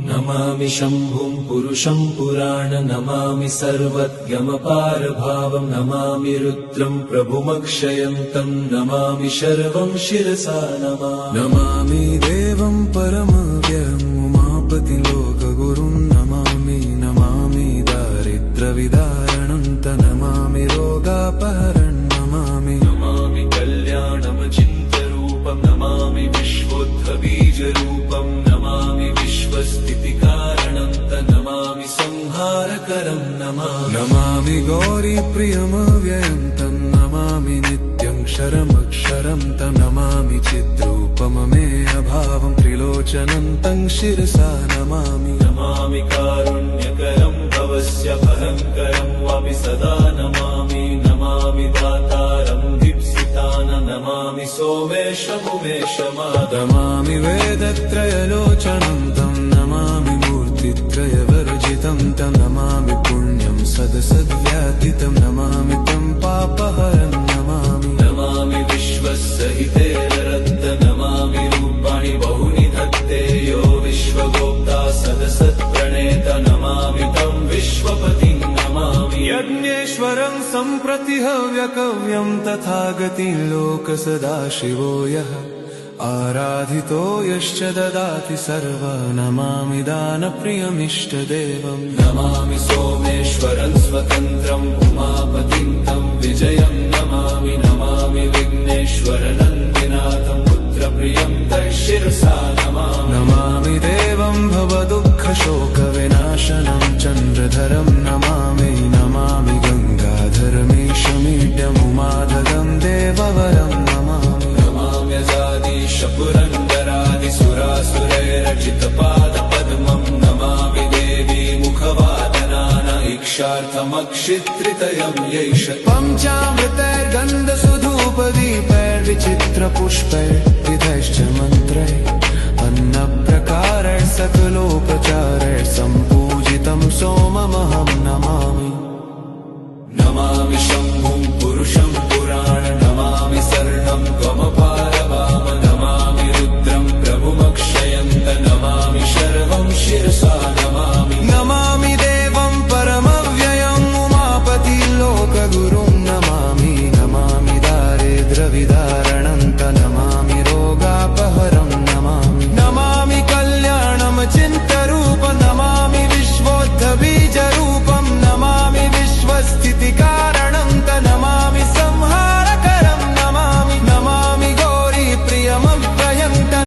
नमामि शम्भुं पुरुषं पुराण नमामि सर्वज्ञमपारभावं नमामि रुद्रं प्रभुमक्षयन्तं नमामि शर्वं शिरसा नमामि देवं परमव्ययम् उमापति लोकगुरुं नमामि नमामि दारिद्र्यविदारणं नमामि रोगापहरणं नमामि कल्याणमचिन्त्यरूपं नमामि विश्वोत्थबीजरूपं नमामि विश्वस्थितिकारणं नमामि संहारकरं नमामि गौरीप्रियमव्ययं तं नमामि नित्यं क्षरमक्षरं तं नमामि चिद्रूपममेयभावं त्रिलोचनं तं शिरसा नमामि कारुण्यकरं भवस्य भयङ्करं वापि सदा नमामि दातारं नमामि सोमेशमुमेशमादमामि वेदत्रयलोचनं तं नमामि मूर्तित्रयवर्जितं तं नमामि पुण्यं सदसद्व्यातितं नमामि तं पापहरं नमामि विश्वसहितेररद्द नमामि रूपाणि बहुनि धत्ते यो विश्वगोप्ता सदसत्प्रणेत नमामि तं विश्वपतिं नमामि यज्ञेश्वरं सम्प्रति हव्यकव्यं तथागतिं लोकसदाशिवो यः आराधितो यश्च ददाति सर्वा नमामि दानप्रियमिष्टदेवं नमामि सोमेश्वरं स्वतन्त्रम् उमापतिं तं विजयं नमामि विघ्नेश्वरनन्दिनाथं पुत्रप्रियं तं शिरसा नमामि देवं भवदुःखशोकविनाशनं चन्द्रधरं नमामि गङ्गाधरमीशमीड्यमुमाधगं देववरं पुरन्दरादिसुरासुरैरचितपादपद्मं नमामि देवी मुखवादनान इक्षार्थमक्षित्रितयं यैष पञ्चामृतैर्गन्धसुधूपदीपैर्विचित्रपुष्पैर्विधैर्